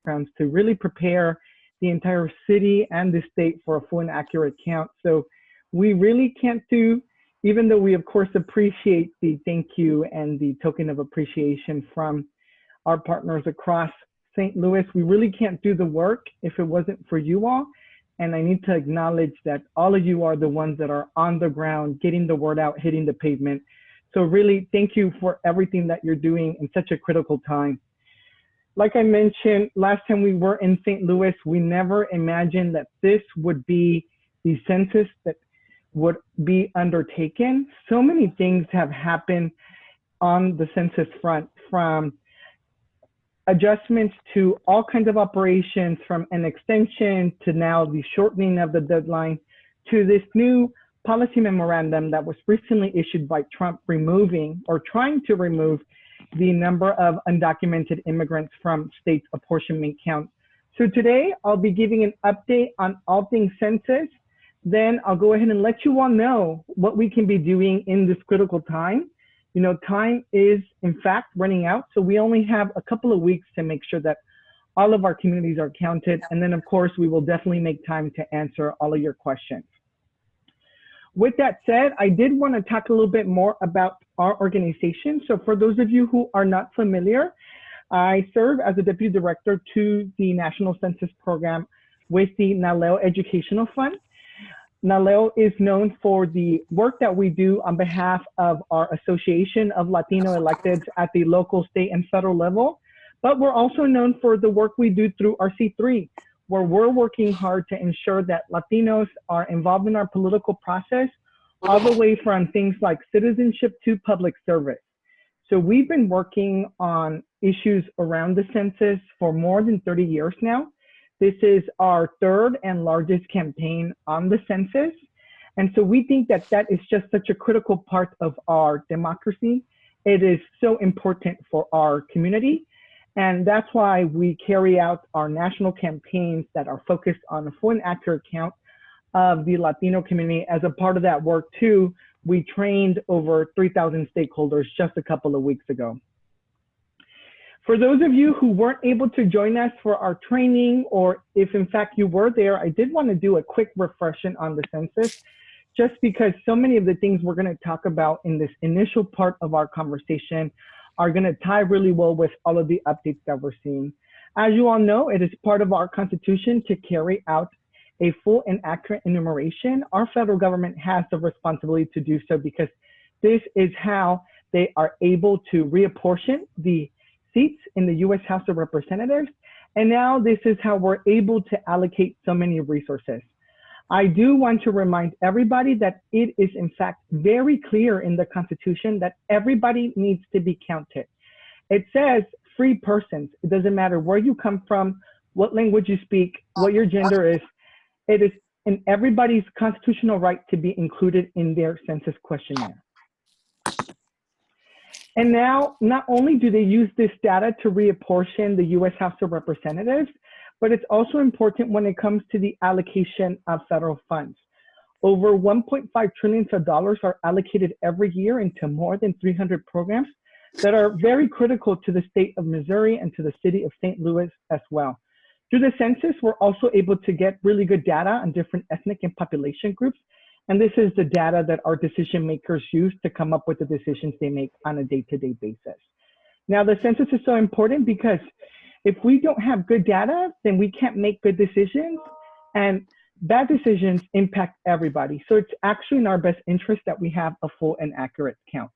backgrounds to really prepare the entire city and the state for a full and accurate count. So we really can't do, even though we of course appreciate the thank you and the token of appreciation from our partners across St. Louis, we really can't do the work if it wasn't for you all. And I need to acknowledge that all of you are the ones that are on the ground, getting the word out, hitting the pavement. So really, thank you for everything that you're doing in such a critical time. Like I mentioned, last time we were in St. Louis, we never imagined that this would be the census that would be undertaken. So many things have happened on the census front, from adjustments to all kinds of operations, from an extension to now the shortening of the deadline to this new policy memorandum that was recently issued by Trump, removing or trying to remove the number of undocumented immigrants from state apportionment counts. So today I'll be giving an update on all things census. Then I'll go ahead and let you all know what we can be doing in this critical time. You know, time is in fact running out. So we only have a couple of weeks to make sure that all of our communities are counted. And then of course, we will definitely make time to answer all of your questions. With that said, I did want to talk a little bit more about our organization. So for those of you who are not familiar, I serve as a deputy director to the National Census Program with the NALEO Educational Fund. NALEO is known for the work that we do on behalf of our Association of Latino Electeds at the local, state, and federal level. But we're also known for the work we do through our C3, where we're working hard to ensure that Latinos are involved in our political process, all the way from things like citizenship to public service. So we've been working on issues around the census for more than 30 years now. This is our third and largest campaign on the census. And so we think that that is just such a critical part of our democracy. It is so important for our community. And that's why we carry out our national campaigns that are focused on a full and accurate count of the Latino community. As a part of that work too, we trained over 3,000 stakeholders just a couple of weeks ago. For those of you who weren't able to join us for our training, or if in fact you were there, I did want to do a quick refresher on the census, just because so many of the things we're going to talk about in this initial part of our conversation are going to tie really well with all of the updates that we're seeing. As you all know, it is part of our Constitution to carry out a full and accurate enumeration. Our federal government has the responsibility to do so because this is how they are able to reapportion the seats in the U.S. House of Representatives. And now this is how we're able to allocate so many resources. I do want to remind everybody that it is in fact very clear in the Constitution that everybody needs to be counted. It says free persons. It doesn't matter where you come from, what language you speak, what your gender is. It is in everybody's constitutional right to be included in their census questionnaire. And now, not only do they use this data to reapportion the U.S. House of Representatives, but it's also important when it comes to the allocation of federal funds. Over $1.5 trillion are allocated every year into more than 300 programs that are very critical to the state of Missouri and to the city of St. Louis as well. Through the census, we're also able to get really good data on different ethnic and population groups. And this is the data that our decision makers use to come up with the decisions they make on a day-to-day basis. Now, the census is so important because if we don't have good data, then we can't make good decisions, and bad decisions impact everybody. So it's actually in our best interest that we have a full and accurate count.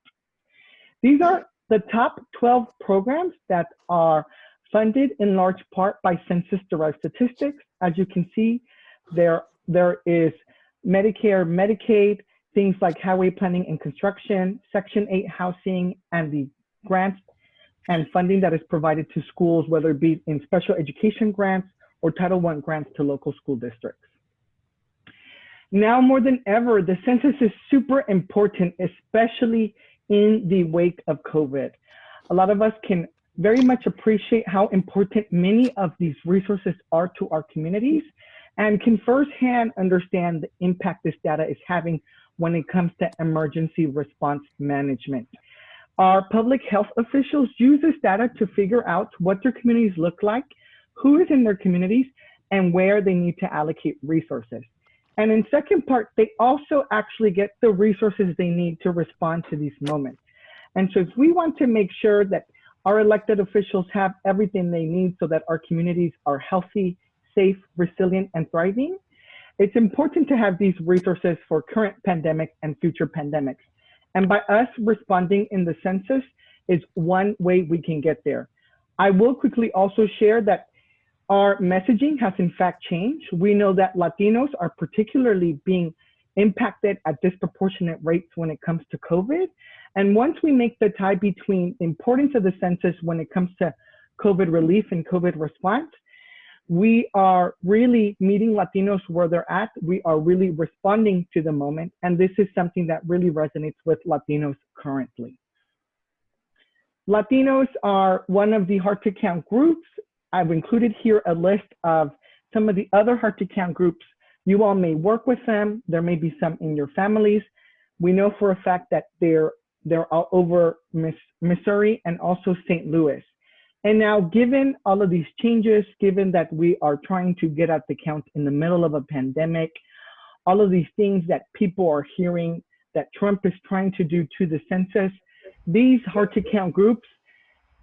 These are the top 12 programs that are funded in large part by census-derived statistics. As you can see, there is Medicare, Medicaid, things like highway planning and construction, Section 8 housing, and the grants and funding that is provided to schools, whether it be in special education grants or Title I grants to local school districts. Now more than ever, the census is super important, especially in the wake of COVID. A lot of us can very much appreciate how important many of these resources are to our communities and can firsthand understand the impact this data is having when it comes to emergency response management. Our public health officials use this data to figure out what their communities look like, who is in their communities and where they need to allocate resources. And in second part, they also actually get the resources they need to respond to these moments. And so if we want to make sure that our elected officials have everything they need so that our communities are healthy, safe, resilient, and thriving, it's important to have these resources for current pandemic and future pandemics. And by us responding in the census is one way we can get there. I will quickly also share that our messaging has in fact changed. We know that Latinos are particularly being impacted at disproportionate rates when it comes to COVID. And once we make the tie between the importance of the census when it comes to COVID relief and COVID response, we are really meeting Latinos where they're at. We are really responding to the moment. And this is something that really resonates with Latinos currently. Latinos are one of the hard to count groups. I've included here a list of some of the other hard to count groups. You all may work with them. There may be some in your families. We know for a fact that they're all over Missouri and also St. Louis. And now, given all of these changes, given that we are trying to get at the count in the middle of a pandemic, all of these things that people are hearing that Trump is trying to do to the census, these hard to count groups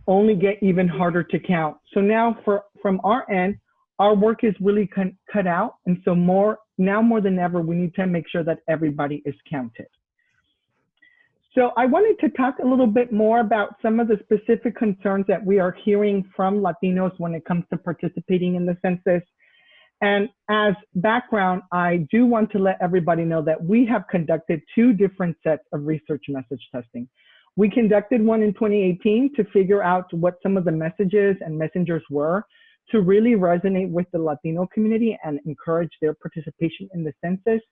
only get even harder to count. So now from our end, our work is really cut out. And so now more than ever, we need to make sure that everybody is counted. So I wanted to talk a little bit more about some of the specific concerns that we are hearing from Latinos when it comes to participating in the census. And as background, I do want to let everybody know that we have conducted 2 different sets of research message testing. We conducted one in 2018 to figure out what some of the messages and messengers were to really resonate with the Latino community and encourage their participation in the census.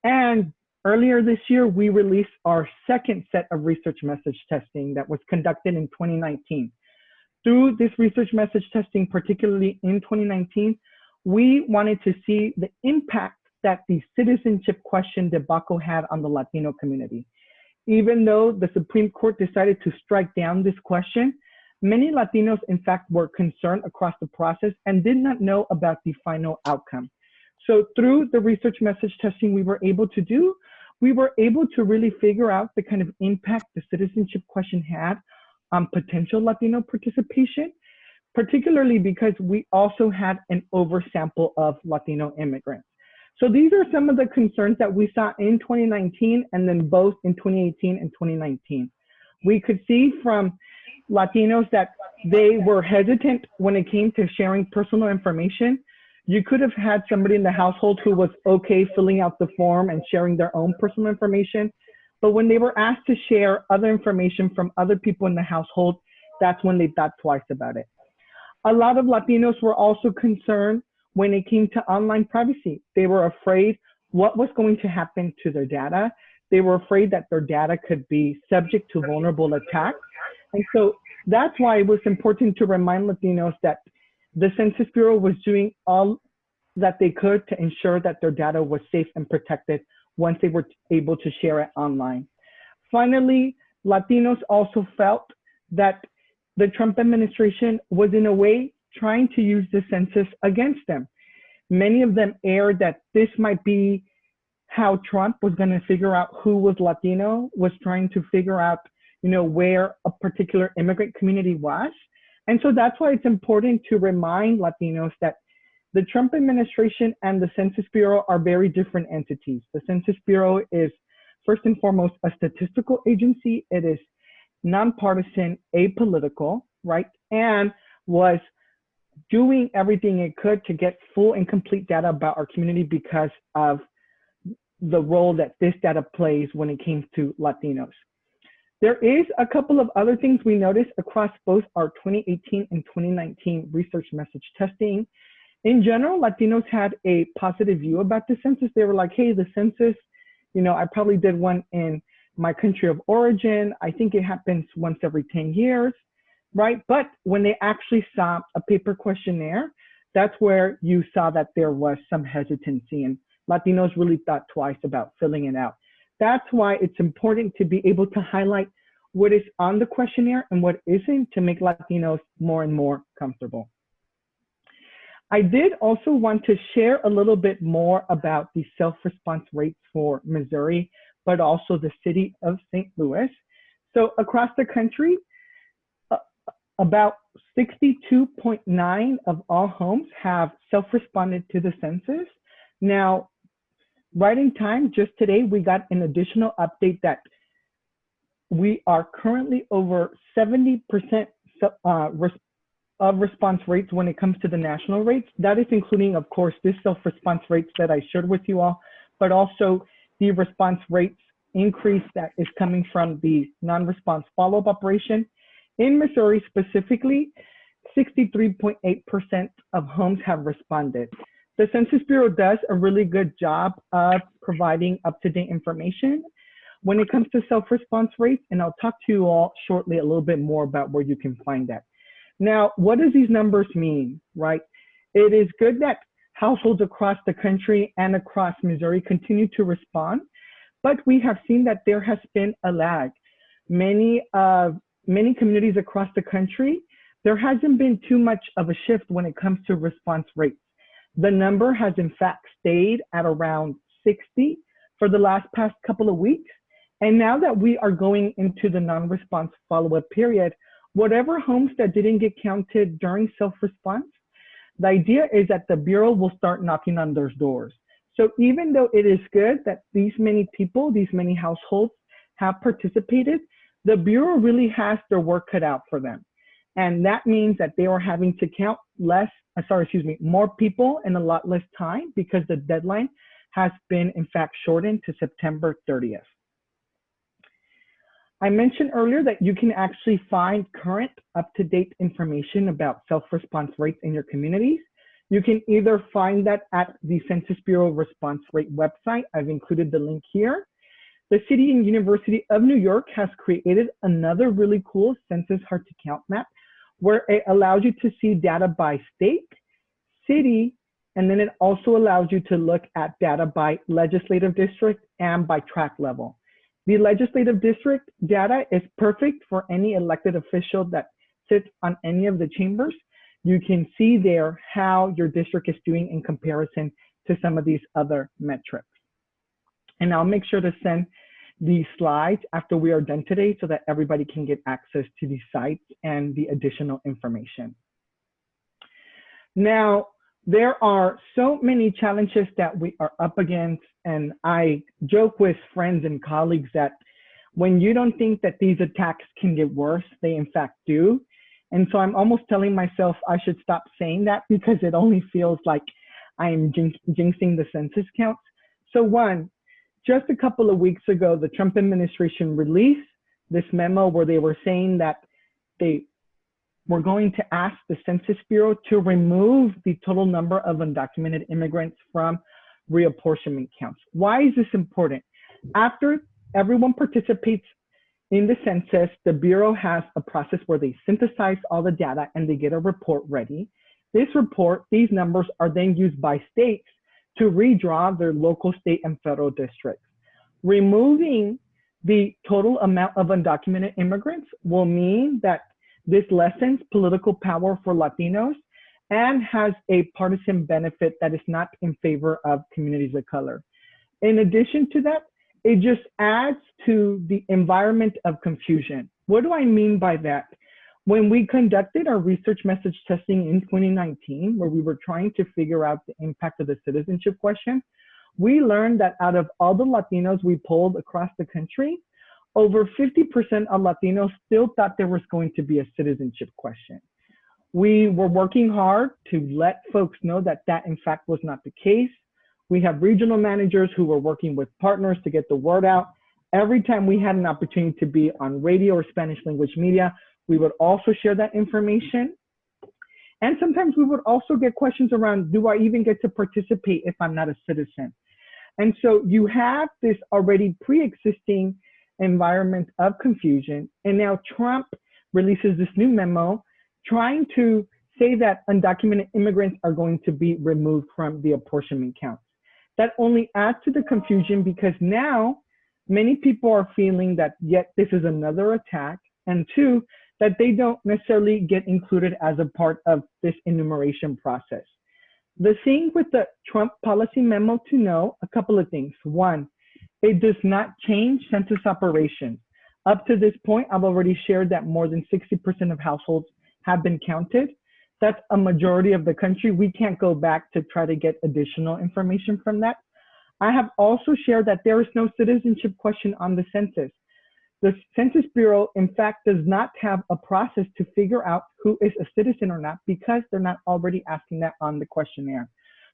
And earlier this year, we released our second set of research message testing that was conducted in 2019. Through this research message testing, particularly in 2019, we wanted to see the impact that the citizenship question debacle had on the Latino community. Even though the Supreme Court decided to strike down this question, many Latinos, in fact, were concerned across the process and did not know about the final outcome. So through the research message testing we were able to really figure out the kind of impact the citizenship question had on potential Latino participation, particularly because we also had an oversample of Latino immigrants. So these are some of the concerns that we saw in 2019 and then both in 2018 and 2019. We could see from Latinos that they were hesitant when it came to sharing personal information. You could have had somebody in the household who was okay filling out the form and sharing their own personal information. But when they were asked to share other information from other people in the household, that's when they thought twice about it. A lot of Latinos were also concerned when it came to online privacy. They were afraid what was going to happen to their data. They were afraid that their data could be subject to vulnerable attacks. And so that's why it was important to remind Latinos that the Census Bureau was doing all that they could to ensure that their data was safe and protected once they were able to share it online. Finally, Latinos also felt that the Trump administration was in a way trying to use the census against them. Many of them aired that this might be how Trump was going to figure out who was Latino, was trying to figure out, where a particular immigrant community was. And so that's why it's important to remind Latinos that the Trump administration and the Census Bureau are very different entities. The Census Bureau is first and foremost a statistical agency. It is nonpartisan, apolitical, right? And was doing everything it could to get full and complete data about our community because of the role that this data plays when it came to Latinos. There is a couple of other things we noticed across both our 2018 and 2019 research message testing. In general, Latinos had a positive view about the census. They were like, hey, the census, I probably did one in my country of origin. I think it happens once every 10 years. Right? But when they actually saw a paper questionnaire, that's where you saw that there was some hesitancy and Latinos really thought twice about filling it out. That's why it's important to be able to highlight what is on the questionnaire and what isn't to make Latinos more and more comfortable. I did also want to share a little bit more about the self-response rates for Missouri, but also the city of St. Louis. So across the country, about 62.9 of all homes have self-responded to the census. Now, right in time, just today, we got an additional update that we are currently over 70% of response rates when it comes to the national rates. That is including, of course, this self-response rates that I shared with you all, but also the response rates increase that is coming from the non-response follow-up operation. In Missouri specifically, 63.8% of homes have responded. The Census Bureau does a really good job of providing up-to-date information when it comes to self-response rates, and I'll talk to you all shortly a little bit more about where you can find that. Now, what does these numbers mean, right? It is good that households across the country and across Missouri continue to respond, but we have seen that there has been a lag. Many communities across the country, there hasn't been too much of a shift when it comes to response rates. The number has in fact stayed at around 60 for the past couple of weeks. And now that we are going into the non-response follow-up period, whatever homes that didn't get counted during self-response, the idea is that the Bureau will start knocking on those doors. So even though it is good that these many people, these many households have participated, the Bureau really has their work cut out for them. And that means that they are having to count more people in a lot less time because the deadline has been in fact shortened to September 30th. I mentioned earlier that you can actually find current up-to-date information about self-response rates in your communities. You can either find that at the Census Bureau response rate website. I've included the link here. The City and University of New York has created another really cool census hard to count map where it allows you to see data by state, city, and then it also allows you to look at data by legislative district and by tract level. The legislative district data is perfect for any elected official that sits on any of the chambers. You can see there how your district is doing in comparison to some of these other metrics. And I'll make sure to send these slides after we are done today so that everybody can get access to these sites and the additional information. Now, there are so many challenges that we are up against, and I joke with friends and colleagues that when you don't think that these attacks can get worse, they in fact do. And so I'm almost telling myself I should stop saying that because it only feels like I am jinxing the census counts. So one, just a couple of weeks ago, the Trump administration released this memo where they were saying that they were going to ask the Census Bureau to remove the total number of undocumented immigrants from reapportionment counts. Why is this important? After everyone participates in the census, the Bureau has a process where they synthesize all the data and they get a report ready. This report, these numbers are then used by states to redraw their local, state, and federal districts. Removing the total amount of undocumented immigrants will mean that this lessens political power for Latinos and has a partisan benefit that is not in favor of communities of color. In addition to that, it just adds to the environment of confusion. What do I mean by that? When we conducted our research message testing in 2019, where we were trying to figure out the impact of the citizenship question, we learned that out of all the Latinos we polled across the country, over 50% of Latinos still thought there was going to be a citizenship question. We were working hard to let folks know that that in fact was not the case. We have regional managers who were working with partners to get the word out. Every time we had an opportunity to be on radio or Spanish language media, we would also share that information. And sometimes we would also get questions around, do I even get to participate if I'm not a citizen? And so you have this already pre-existing environment of confusion. And now Trump releases this new memo trying to say that undocumented immigrants are going to be removed from the apportionment counts. That only adds to the confusion because now many people are feeling that yet this is another attack, and two, that they don't necessarily get included as a part of this enumeration process. the thing with the Trump policy memo to know, a couple of things. One, it does not change census operations. Up to this point, I've already shared that more than 60% of households have been counted. That's a majority of the country. We can't go back to try to get additional information from that. I have also shared that there is no citizenship question on the census. The Census Bureau, in fact, does not have a process to figure out who is a citizen or not because they're not already asking that on the questionnaire.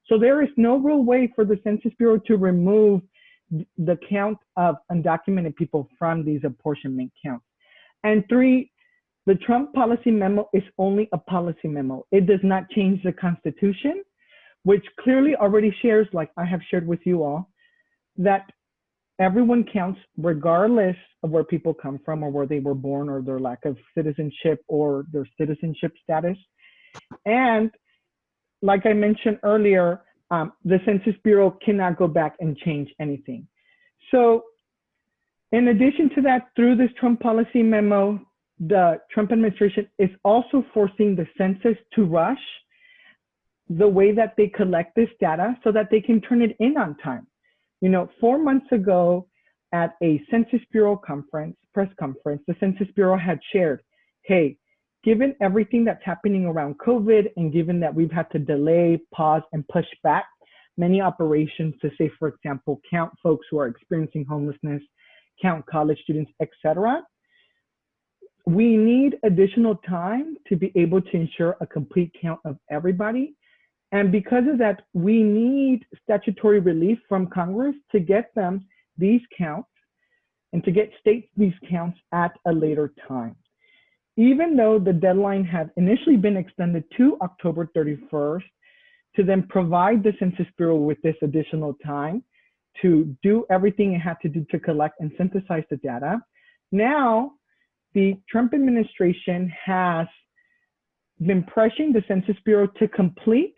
So there is no real way for the Census Bureau to remove the count of undocumented people from these apportionment counts. And three, the Trump policy memo is only a policy memo. It does not change the Constitution, which clearly already shares, like I have shared with you all, that everyone counts regardless of where people come from or where they were born or their lack of citizenship or their citizenship status. And like I mentioned earlier, the Census Bureau cannot go back and change anything. So in addition to that, through this Trump policy memo, the Trump administration is also forcing the census to rush the way that they collect this data so that they can turn it in on time. 4 months ago at a Census Bureau press conference, the Census Bureau had shared, hey, given everything that's happening around COVID and given that we've had to delay, pause, and push back many operations to say, for example, count folks who are experiencing homelessness, count college students, etc., we need additional time to be able to ensure a complete count of everybody. And because of that, we need statutory relief from Congress to get them these counts and to get states these counts at a later time. Even though the deadline had initially been extended to October 31st to then provide the Census Bureau with this additional time to do everything it had to do to collect and synthesize the data, now the Trump administration has been pressuring the Census Bureau to complete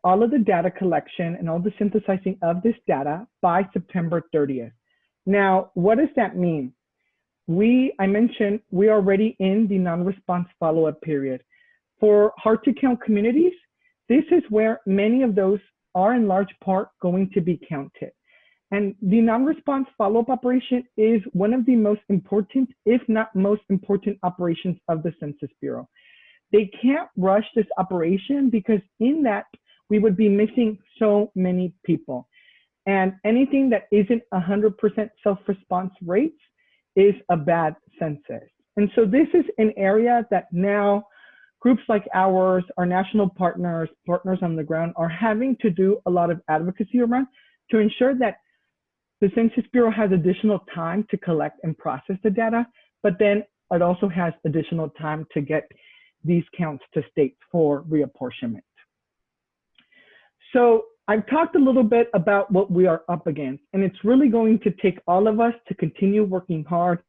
all of the data collection and all the synthesizing of this data by September 30th. Now, what does that mean? I mentioned we're already in the non-response follow-up period. For hard to count communities, this is where many of those are in large part going to be counted. And the non-response follow-up operation is one of the most important, if not most important operations of the Census Bureau. They can't rush this operation because in that, we would be missing so many people. And anything that isn't 100% self-response rates is a bad census. And so this is an area that now groups like ours, our national partners on the ground are having to do a lot of advocacy around to ensure that the Census Bureau has additional time to collect and process the data, but then it also has additional time to get these counts to states for reapportionment. So I've talked a little bit about what we are up against, and it's really going to take all of us to continue working hard.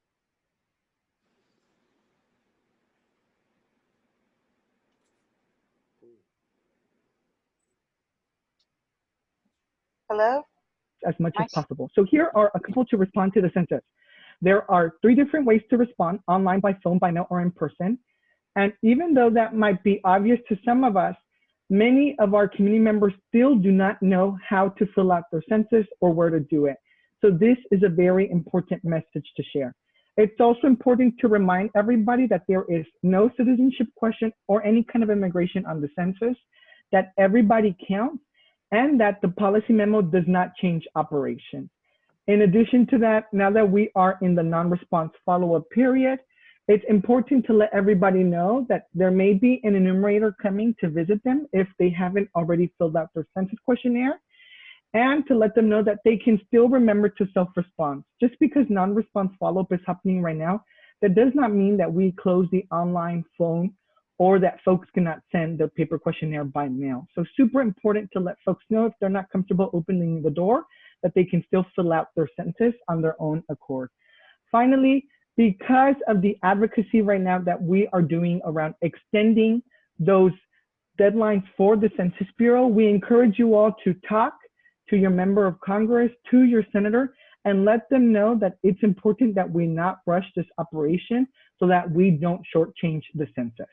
Hello? As much as possible. So here are a couple to respond to the census. There are 3 different ways to respond: online, by phone, by mail, or in person. And even though that might be obvious to some of us, many of our community members still do not know how to fill out their census or where to do it. So this is a very important message to share. It's also important to remind everybody that there is no citizenship question or any kind of immigration on the census, that everybody counts, and that the policy memo does not change operations. In addition to that, now that we are in the non-response follow-up period, it's important to let everybody know that there may be an enumerator coming to visit them if they haven't already filled out their census questionnaire, and to let them know that they can still remember to self-respond. Just because non-response follow-up is happening right now, that does not mean that we close the online phone or that folks cannot send their paper questionnaire by mail. So super important to let folks know if they're not comfortable opening the door, that they can still fill out their census on their own accord. Finally, because of the advocacy right now that we are doing around extending those deadlines for the Census Bureau, we encourage you all to talk to your member of Congress, to your senator, and let them know that it's important that we not rush this operation so that we don't shortchange the census.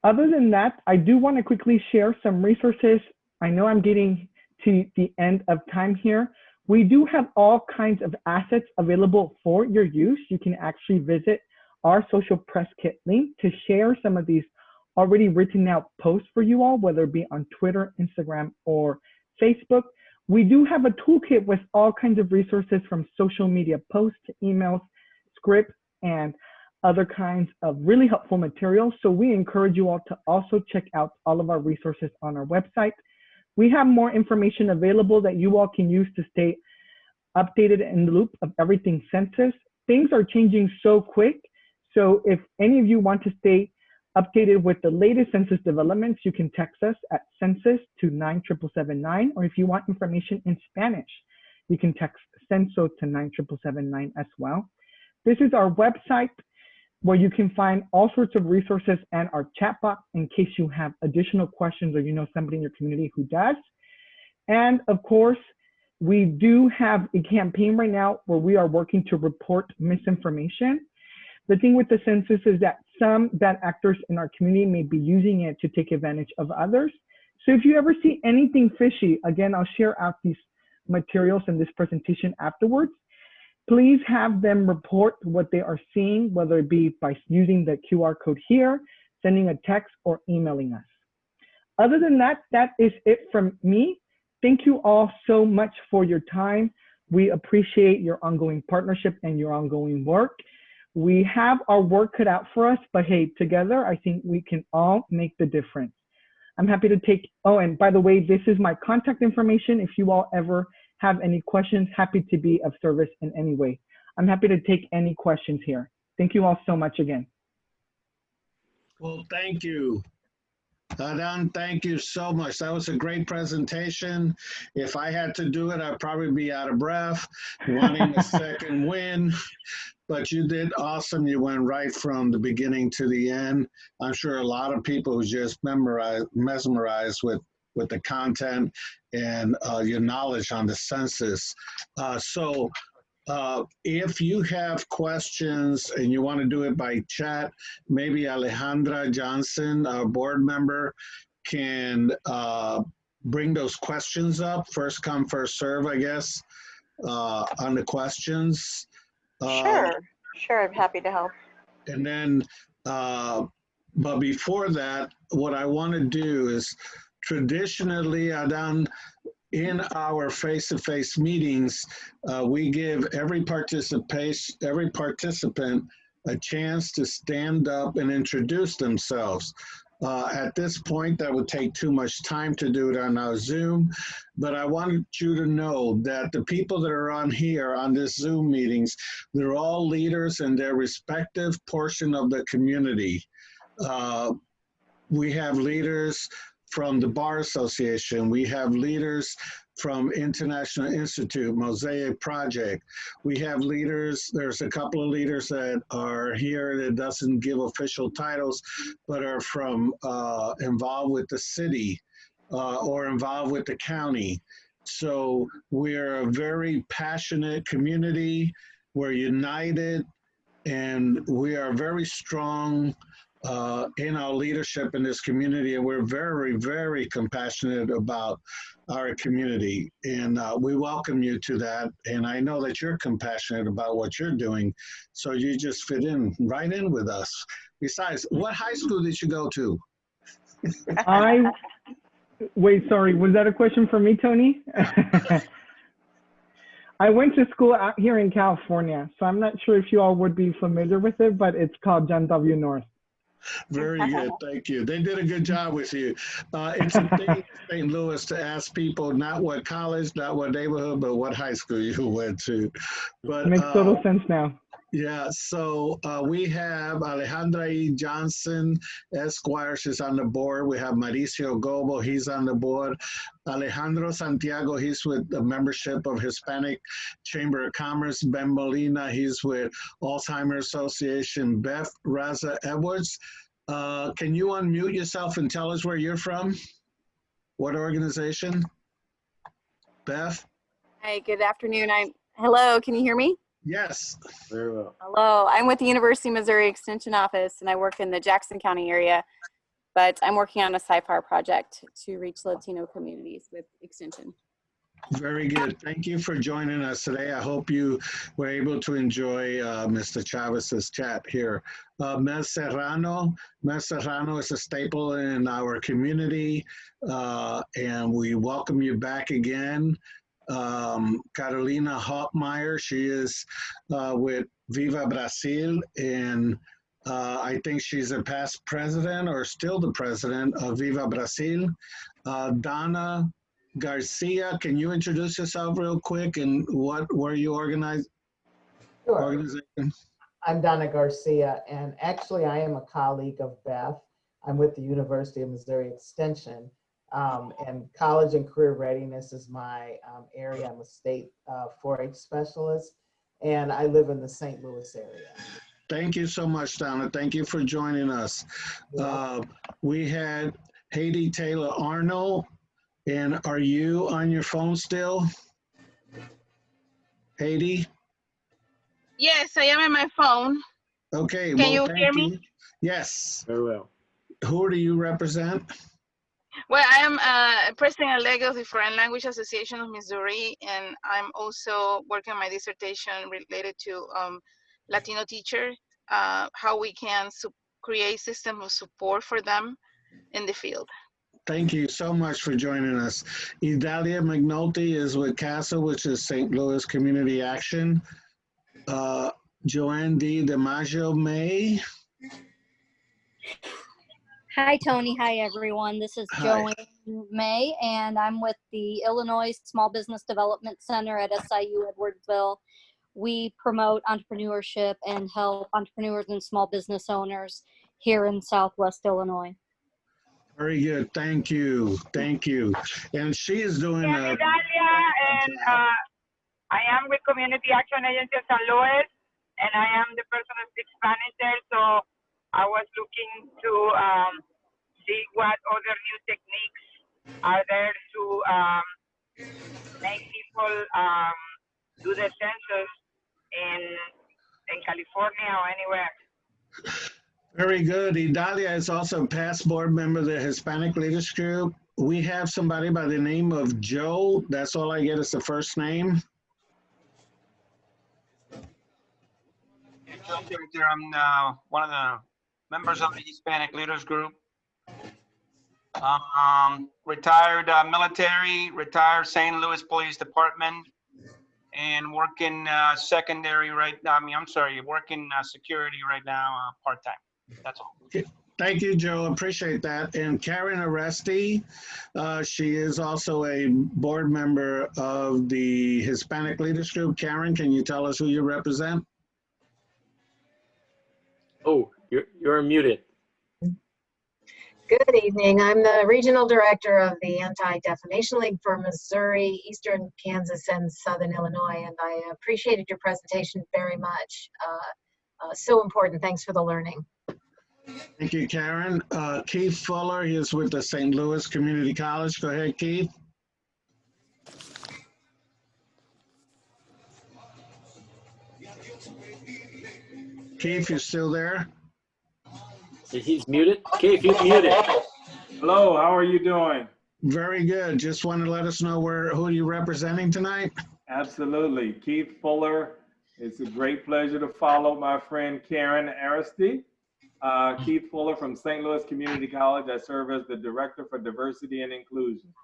Other than that, I do want to quickly share some resources. I know I'm getting to the end of time here. We do have all kinds of assets available for your use. You can actually visit our social press kit link to share some of these already written out posts for you all, whether it be on Twitter, Instagram, or Facebook. We do have a toolkit with all kinds of resources from social media posts, emails, scripts, and other kinds of really helpful materials. So we encourage you all to also check out all of our resources on our website. We have more information available that you all can use to stay updated in the loop of everything census. Things are changing so quick. So if any of you want to stay updated with the latest census developments, you can text us at census to 97779, or if you want information in Spanish, you can text censo to 97779 as well. This is our website where you can find all sorts of resources and our chat box in case you have additional questions or you know somebody in your community who does. And of course, we do have a campaign right now where we are working to report misinformation. The thing with the census is that some bad actors in our community may be using it to take advantage of others. So if you ever see anything fishy, again, I'll share out these materials in this presentation afterwards. Please have them report what they are seeing, whether it be by using the QR code here, sending a text, or emailing us. Other than that, that is it from me. Thank you all so much for your time. We appreciate your ongoing partnership and your ongoing work. We have our work cut out for us, but hey, together, I think we can all make the difference. I'm happy to take, oh, and by the way, this is my contact information. If you all ever have any questions, happy to be of service in any way. I'm happy to take any questions here. Thank you all so much again. Well, thank you. Adan, thank you so much. That was a great presentation. If I had to do it, I'd probably be out of breath, wanting a second win. But you did awesome. You went right from the beginning to the end. I'm sure a lot of people who just mesmerized with the content and your knowledge on the census. If you have questions and you want to do it by chat, maybe Alejandra Johnson, our board member, can bring those questions up. First come, first serve, I guess, on the questions. Sure, I'm happy to help. And then, but before that, what I want to do is traditionally, Adan, in our face-to-face meetings, we give every participant a chance to stand up and introduce themselves. At this point, that would take too much time to do it on our Zoom, but I want you to know that the people that are on here on this Zoom meetings, they're all leaders in their respective portion of the community. We have leaders from the Bar Association. We have leaders from International Institute, Mosaic Project. We have leaders, there's a couple of leaders that are here that doesn't give official titles, but are from involved with the city or involved with the county. So we're a very passionate community. We're united, and we are very strong in our leadership in this community, and we're very, very compassionate about our community, and we welcome you to that. And I know that you're compassionate about what you're doing, so you just fit in right in with us. Besides, what high school did you go to? Wait, sorry, was that a question for me, Tony? I went to school out here in California, so I'm not sure if you all would be familiar with it, but it's called John W. North. Very good, thank you. They did a good job with you. It's a thing in St. Louis to ask people not what college, not what neighborhood, but what high school you went to. But makes total sense now. Yeah, so we have Alejandra E. Johnson, Esquire, she's on the board. We have Mauricio Gobo, he's on the board. Alejandro Santiago, he's with the membership of Hispanic Chamber of Commerce. Ben Molina, he's with Alzheimer's Association. Beth Raza Edwards, can you unmute yourself and tell us where you're from? What organization? Beth? Hi, good afternoon. Hello, can you hear me? Yes. Very well. Hello, I'm with the University of Missouri Extension Office, and I work in the Jackson County area. but I'm working on a SciFar project to reach Latino communities with Extension. Very good. Thank you for joining us today. I hope you were able to enjoy Mr. Chavez's chat here. Mel Serrano. Mel Serrano is a staple in our community, and we welcome you back again. Carolina Hoffmeyer, she is with Viva Brasil, and I think she's a past president or still the president of Viva Brasil. Donna Garcia, can you introduce yourself real quick and where you organize? Sure. Organization? I'm Donna Garcia, and actually I am a colleague of Beth. I'm with the University of Missouri Extension, and college and career readiness is my area. I'm a state 4-H specialist, and I live in the St. Louis area. Thank you so much, Donna. Thank you for joining us. We had Haiti Taylor Arnold. And are you on your phone still? Haiti? Yes, I am on my phone. Okay. Can you hear me? Yes. Very well. Who do you represent? Well, I am president-elect of the Foreign Language Association of Missouri, and I'm also working on my dissertation related to Latino teachers, how we can create systems of support for them in the field. Thank you so much for joining us. Idalia McNulty is with CASA, which is St. Louis Community Action. Joanne D. DiMaggio May. Hi, Tony. Hi, everyone. This is Joanne May, and I'm with the Illinois Small Business Development Center at SIU Edwardsville. We promote entrepreneurship and help entrepreneurs and small business owners here in Southwest Illinois. Very good. Thank you. Thank you. And she is doing Idalia, and I am with Community Action Agency of San Luis, and I am the person who speaks Spanish there. So I was looking to see what other new techniques are there to make people do the census in California or anywhere. Very good. Idalia is also a past board member of the Hispanic Leaders Group. We have somebody by the name of Joe. That's all I get is the first name. Joe Director, I'm one of the members of the Hispanic Leaders Group. Retired military, retired St. Louis Police Department, and working secondary right now. Working security right now, part-time. That's all. Okay. Thank you, Joe. Appreciate that. And Karen Aresti, she is also a board member of the Hispanic Leaders Group. Karen, can you tell us who you represent? Oh, you're muted. Good evening. I'm the regional director of the Anti-Defamation League for Missouri, Eastern Kansas, and Southern Illinois, and I appreciated your presentation very much. So important. Thanks for the learning. Thank you, Karen. Keith Fuller, he is with the St. Louis Community College. Go ahead, Keith. Keith, you're still there? He's muted. Keith, you're muted. Hello, how are you doing? Very good. Just want to let us know who you're representing tonight. Absolutely. Keith Fuller. It's a great pleasure to follow my friend Karen Aresti. Keith Fuller from St. Louis Community College. I serve as the Director for Diversity and Inclusion.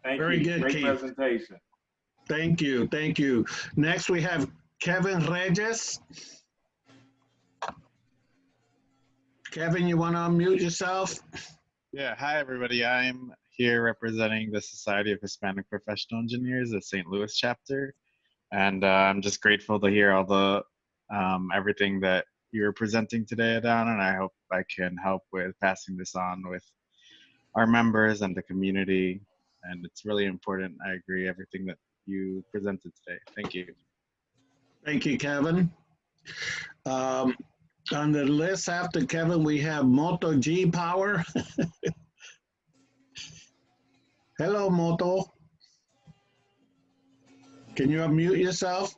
Thank you. Very good, Great Keith. presentation. Thank you. Thank you. Next, we have Kevin Reyes. Kevin, you want to unmute yourself? Yeah, hi everybody. I'm here representing the Society of Hispanic Professional Engineers, the St. Louis chapter. And I'm just grateful to hear all the everything that you're presenting today, Adana, and I hope I can help with passing this on with our members and the community. And it's really important. I agree everything that you presented today. Thank you. Thank you, Kevin. On the list after Kevin, we have Moto G Power. Hello, Moto. Can you unmute yourself?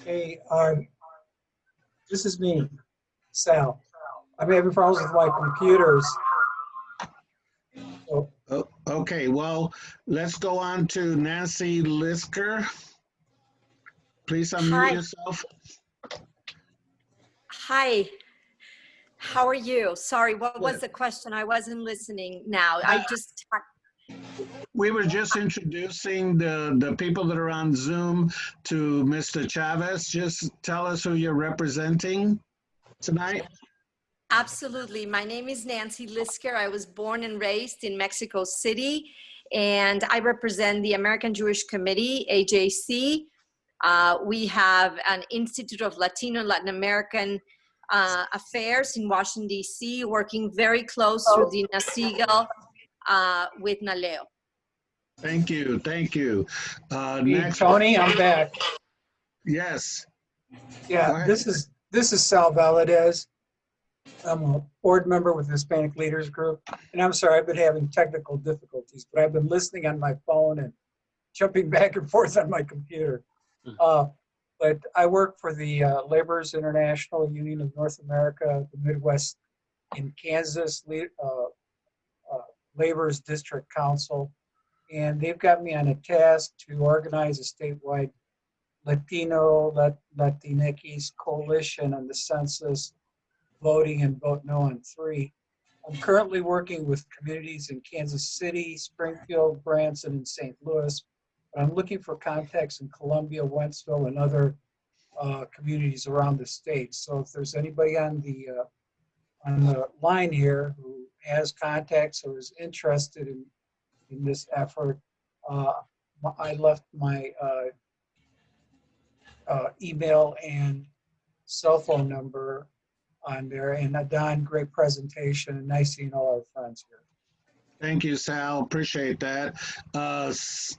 Hey, this is me, Sal. I'm having problems with my computers. So, Okay, well, let's go on to Nancy Lisker. Please unmute Hi. yourself. Hi. How are you? Sorry, what was the question? I wasn't listening now. We were just introducing the people that are on Zoom to Mr. Chavez. Just tell us who you're representing tonight. Absolutely. My name is Nancy Lisker. I was born and raised in Mexico City, and I represent the American Jewish Committee, AJC. We have an Institute of Latino and Latin American Affairs in Washington, D.C., working very close through Dina Siegel with Naleo. Thank you. Thank you. hey, Next. Tony, I'm back. Yes. Yeah, this is Sal Valadez. I'm a board member with the Hispanic Leaders Group. And I'm sorry, I've been having technical difficulties, but I've been listening on my phone and jumping back and forth on my computer. But I work for the Laborers International Union of North America, the Midwest in Kansas, Laborers District Council. And they've got me on a task to organize a statewide Latino, Latinx coalition on the census, voting, and vote no on 3. I'm currently working with communities in Kansas City, Springfield, Branson, and St. Louis. But I'm looking for contacts in Columbia, Wentzville, and other communities around the state. So if there's anybody on the line here who has contacts or is interested in this effort, I left my email and cell phone number on there. And Don, great presentation, and nice seeing all our friends here. Thank you, Sal. Appreciate that.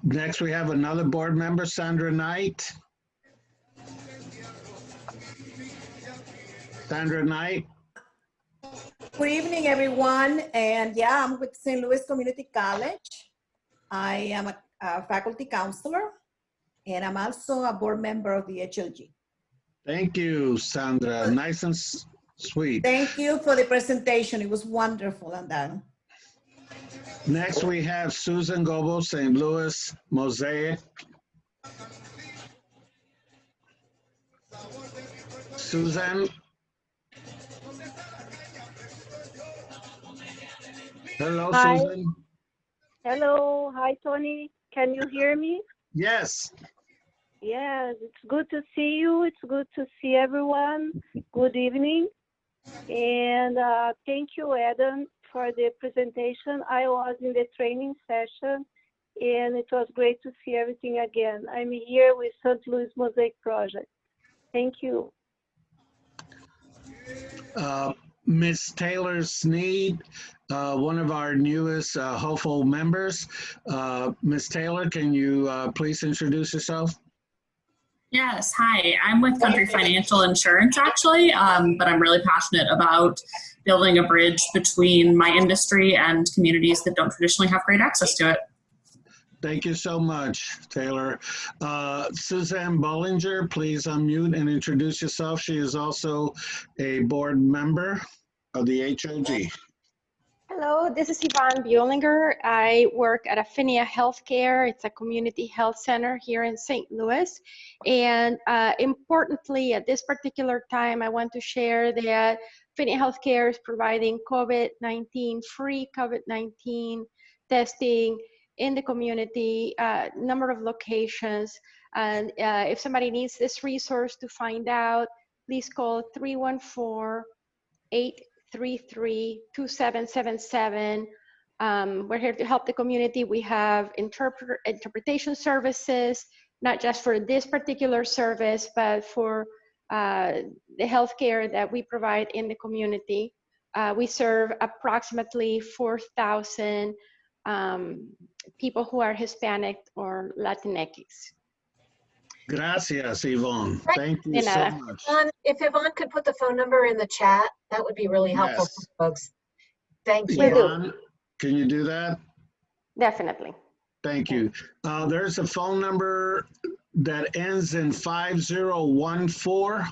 Next, we have another board member, Sandra Knight. Sandra Knight. Good evening, everyone. And yeah, I'm with St. Louis Community College. I am a faculty counselor, and I'm also a board member of the HLG. Thank you, Sandra. Nice and sweet. Thank you for the presentation. It was wonderful, Andan. Next, we have Susan Gobo, St. Louis Mosaic. Susan. Hello, Hi. Susan. Hello. Hi, Tony. Can you hear me? Yes. Yes, it's good to see you. It's good to see everyone. Good evening. And thank you, Adam, for the presentation. I was in the training session, and it was great to see everything again. I'm here with St. Louis Mosaic Project. Thank you. Ms. Taylor Sneed, one of our newest hopeful members. Ms. Taylor, can you please introduce yourself? Yes, hi. I'm with Country Financial Insurance, actually, but I'm really passionate about building a bridge between my industry and communities that don't traditionally have great access to it. Thank you so much, Taylor. Suzanne Bollinger, please unmute and introduce yourself. She is also a board member of the HLG. Hello, this is Yvonne Buehlinger. I work at Affinia Healthcare. It's a community health center here in St. Louis. And importantly, at this particular time, I want to share that Affinia Healthcare is providing COVID-19, free COVID-19 testing in the community, number of locations. And if somebody needs this resource to find out, please call 314-833-2777. We're here to help the community. We have interpretation services, not just for this particular service, but for the healthcare that we provide in the community. We serve approximately 4,000 people who are Hispanic or Latinx. Gracias, Yvonne. Thank you so much. If Yvonne could put the phone number in the chat, that would be really helpful for folks. Thank you. Yvonne, can you do that? Definitely. Thank you. There's a phone number that ends in 5014.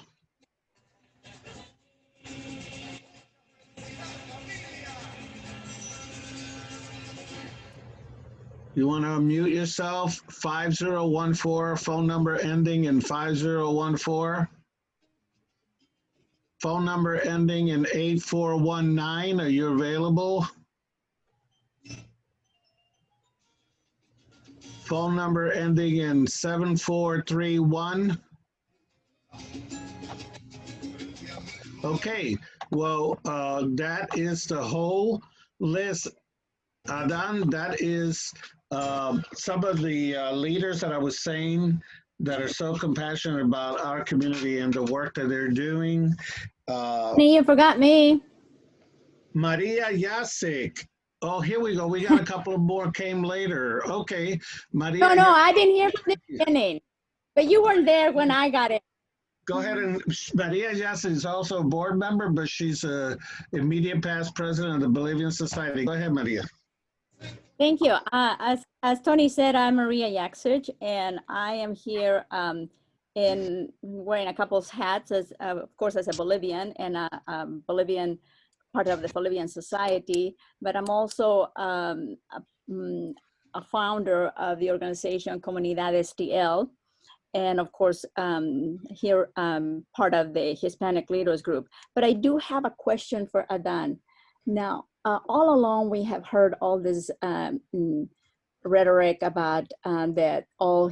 You want to unmute yourself? 5014, phone number ending in 5014. Phone number ending in 8419. Are you available? Phone number ending in 7431. Okay, well, that is the whole list. Adan, that is some of the leaders that I was saying that are so compassionate about our community and the work that they're doing. You forgot me. Maria Yasik. Oh, here we go. We got a couple of more came later. Okay, Maria. No, I've been here from the beginning, but you weren't there when I got it. Go ahead. And Maria Yasik is also a board member, but she's a immediate past president of the Bolivian Society. Go ahead, Maria. Thank you. As Tony said, I'm Maria Yaksic, and I am here in wearing a couple of hats, as of course as a Bolivian and a Bolivian part of the Bolivian Society, but I'm also a founder of the organization Comunidades TL, and of course here part of the Hispanic Leaders Group. But I do have a question for Adan. Now, all along we have heard all this rhetoric about that all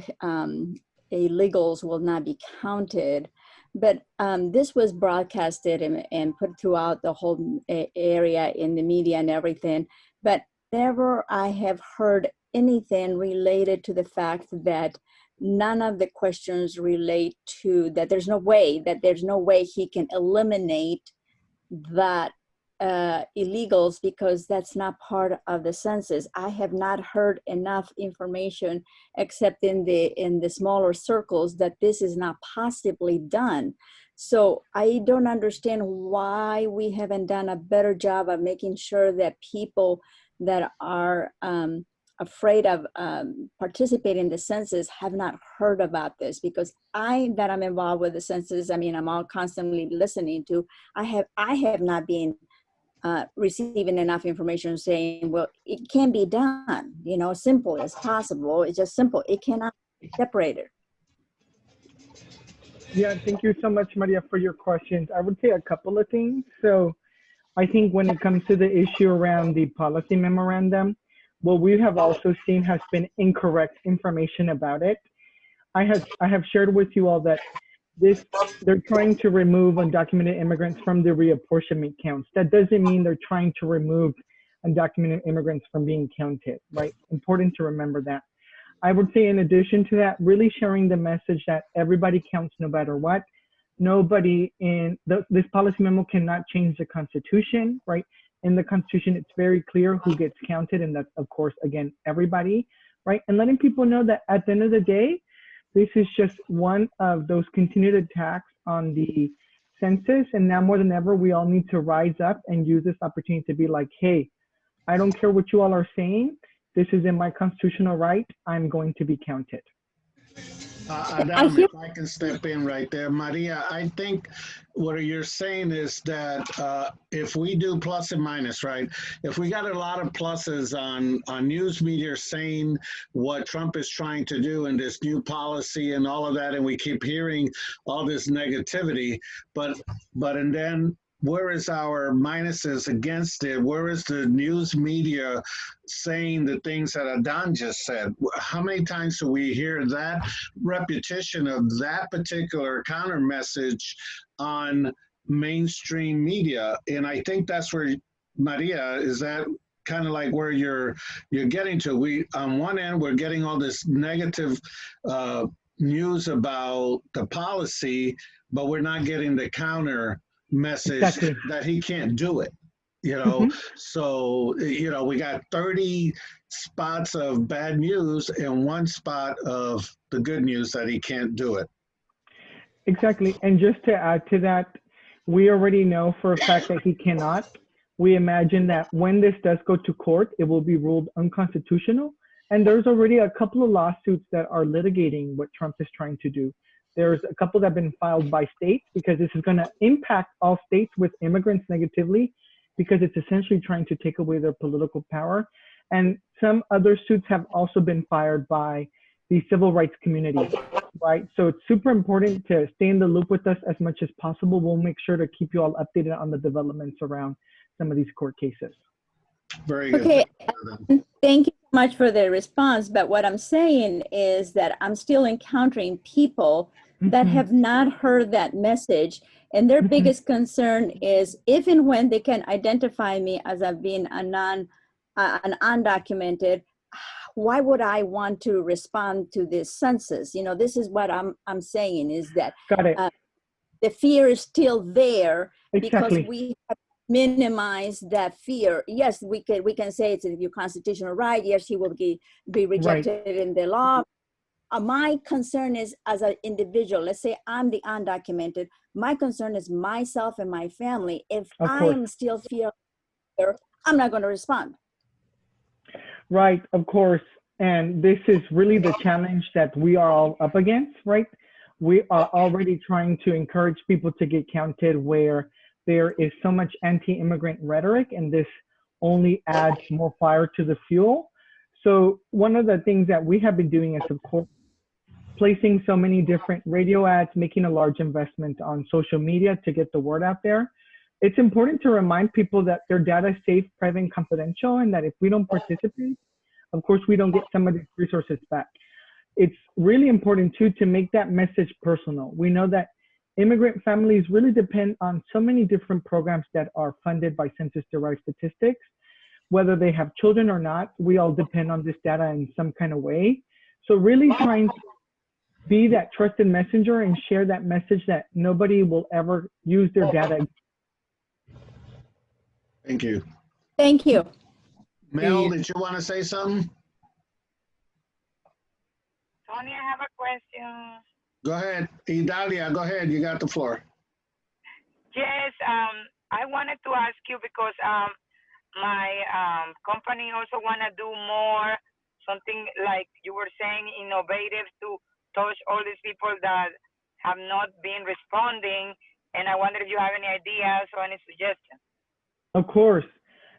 illegals will not be counted, but this was broadcasted and put throughout the whole area in the media and everything, but never I have heard anything related to the fact that none of the questions relate to that there's no way he can eliminate that illegals because that's not part of the census. I have not heard enough information except in the smaller circles that this is not possibly done. So I don't understand why we haven't done a better job of making sure that people that are afraid of participating in the census have not heard about this, because I'm involved with the census. I mean, I'm all constantly listening to, I have not been receiving enough information saying, well, it can be done, you know, simple as possible. It's just simple. It cannot be separated. Yeah, thank you so much, Maria, for your questions. I would say a couple of things. So I think when it comes to the issue around the policy memorandum, what we have also seen has been incorrect information about it. I have shared with you all that they're trying to remove undocumented immigrants from the reapportionment counts. That doesn't mean they're trying to remove undocumented immigrants from being counted, right? Important to remember that. I would say in addition to that, really sharing the message that everybody counts no matter what. Nobody in this policy memo cannot change the Constitution, right? In the Constitution, it's very clear who gets counted, and that's, of course, again, everybody, right? And letting people know that at the end of the day, this is just one of those continued attacks on the census, and now more than ever, we all need to rise up and use this opportunity to be like, hey, I don't care what you all are saying. This is in my constitutional right. I'm going to be counted. Adam, if I can step in right there. Maria, I think what you're saying is that if we do plus and minus, right? If we got a lot of pluses on news media saying what Trump is trying to do in this new policy and all of that, and we keep hearing all this negativity, and then where is our minuses against it? Where is the news media saying the things that Adan just said? How many times do we hear that repetition of that particular counter message on mainstream media? And I think that's where, Maria, is that kind of like where you're getting to. We, on one end, we're getting all this negative news about the policy, but we're not getting the counter message that he can't do it, you know. So, you know, we got 30 spots of bad news and one spot of the good news that he can't do it. Exactly. And just to add to that, we already know for a fact that he cannot. We imagine that when this does go to court, it will be ruled unconstitutional. And there's already a couple of lawsuits that are litigating what Trump is trying to do. There's a couple that have been filed by states, because this is going to impact all states with immigrants negatively, because it's essentially trying to take away their political power. And some other suits have also been fired by the civil rights community, right? So it's super important to stay in the loop with us as much as possible. We'll make sure to keep you all updated on the developments around some of these court cases. Very good. Okay, thank you so much for the response. But what I'm saying is that I'm still encountering people that have not heard that message. And their biggest concern is if and when they can identify me as I've been an undocumented, why would I want to respond to this census? You know, this is what I'm saying is that the fear is still there because we have minimized that fear. Yes, we can say it's your constitutional right. Yes, he will be rejected in the law. My concern is as an individual, let's say I'm the undocumented, my concern is myself and my family. If I am still fear, I'm not going to respond. Right, of course. And this is really the challenge that we are all up against, right? We are already trying to encourage people to get counted where there is so much anti-immigrant rhetoric, and this only adds more fire to the fuel. So one of the things that we have been doing is, of course, placing so many different radio ads, making a large investment on social media to get the word out there. It's important to remind people that their data is safe, private, and confidential, and that if we don't participate, of course, we don't get some of these resources back. It's really important too to make that message personal. We know that immigrant families really depend on so many different programs that are funded by census-derived statistics. Whether they have children or not, we all depend on this data in some kind of way. So really trying to be that trusted messenger and share that message that nobody will ever use their data. Thank you. Thank you. Mel, did you want to say something? Tony, I have a question. Go ahead. Idalia, go ahead. You got the floor. Yes, I wanted to ask you because my company also want to do more, something like you were saying, innovative to touch all these people that have not been responding. And I wonder if you have any ideas or any suggestions. Of course.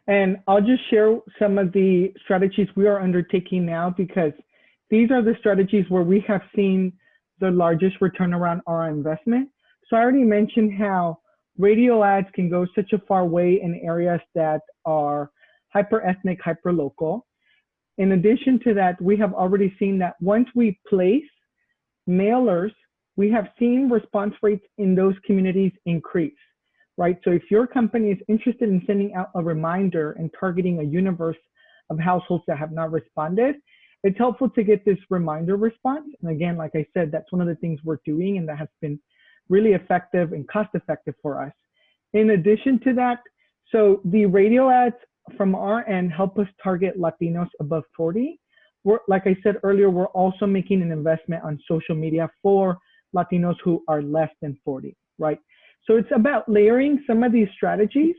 And I'll just share some of the strategies we are undertaking now, because these are the strategies where we have seen the largest return around our investment. So I already mentioned how radio ads can go such a far way in areas that are hyper-ethnic, hyper-local. In addition to that, we have already seen that once we place mailers, we have seen response rates in those communities increase, right? So if your company is interested in sending out a reminder and targeting a universe of households that have not responded, it's helpful to get this reminder response. And again, like I said, that's one of the things we're doing, and that has been really effective and cost effective for us. In addition to that, so the radio ads from our end help us target Latinos above 40. Like I said earlier, we're also making an investment on social media for Latinos who are less than 40, right? So it's about layering some of these strategies.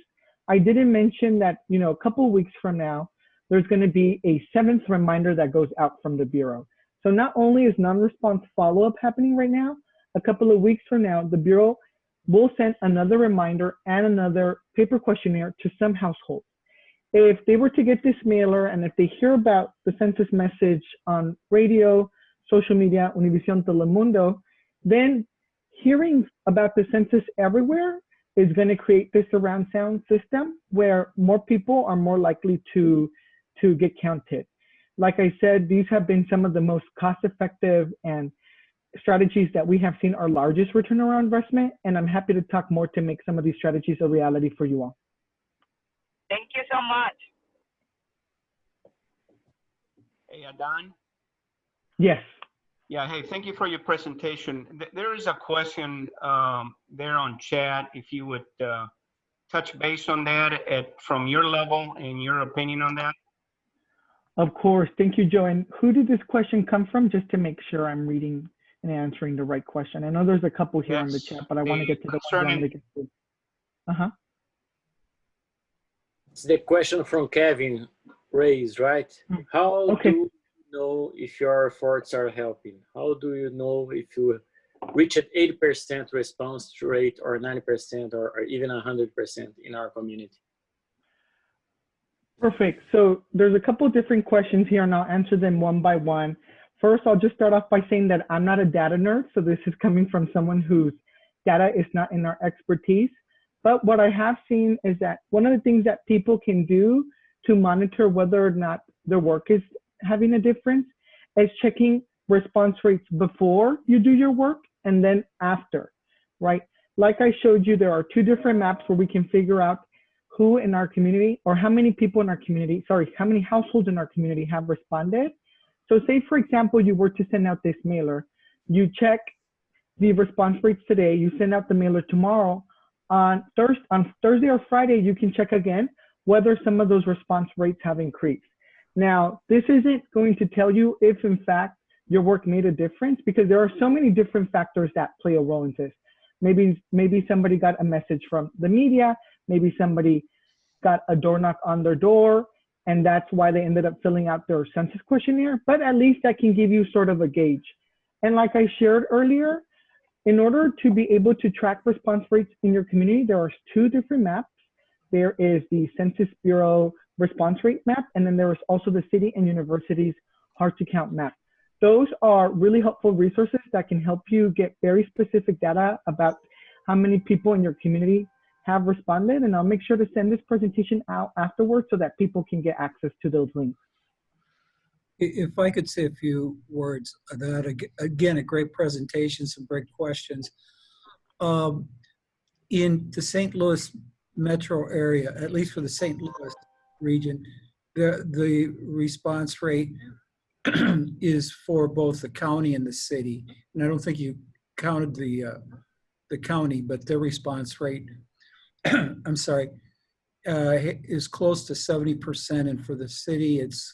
I didn't mention that, a couple of weeks from now, there's going to be a 7th reminder that goes out from the Bureau. So not only is non-response follow-up happening right now, a couple of weeks from now, the Bureau will send another reminder and another paper questionnaire to some households. If they were to get this mailer and if they hear about the census message on radio, social media, Univision, Telemundo, then hearing about the census everywhere is going to create this surround sound system where more people are more likely to get counted. Like I said, these have been some of the most cost-effective and strategies that we have seen our largest return on investment, and I'm happy to talk more to make some of these strategies a reality for you all. Thank you so much. Hey, Adan? Yes. Yeah, hey, thank you for your presentation. There is a question there on chat, if you would touch base on that from your level and your opinion on that. Of course. Thank you, Joe. And who did this question come from, just to make sure I'm reading and answering the right question? I know there's a couple here on the chat, but I want to get to the ones I want to get to. It's the question from Kevin raised, right? How do you know if your efforts are helping? How do you know if you reach an 80% response rate or 90% or even 100% in our community? Perfect. So there's a couple different questions here, and I'll answer them one by one. First, I'll just start off by saying that I'm not a data nerd, so this is coming from someone whose data is not in our expertise. But what I have seen is that one of the things that people can do to monitor whether or not their work is having a difference is checking response rates before you do your work and then after, right? Like I showed you, there are two different maps where we can figure out who in our community, or how many people in our community, sorry, how many households in our community have responded. So say, for example, you were to send out this mailer, you check the response rates today, you send out the mailer tomorrow. On Thursday or Friday, you can check again whether some of those response rates have increased. Now, this isn't going to tell you if in fact your work made a difference, because there are so many different factors that play a role in this. Maybe somebody got a message from the media, maybe somebody got a door knock on their door, and that's why they ended up filling out their census questionnaire, but at least that can give you sort of a gauge. And like I shared earlier, in order to be able to track response rates in your community, there are two different maps. There is the Census Bureau response rate map, and then there is also the city and universities hard to count map. Those are really helpful resources that can help you get very specific data about how many people in your community have responded, and I'll make sure to send this presentation out afterwards so that people can get access to those links. If I could say a few words on that, again, a great presentation, some great questions. In the St. Louis metro area, at least for the St. Louis region, the response rate is for both the county and the city. And I don't think you counted the county, but their response rate, I'm sorry, is close to 70%, and for the city, it's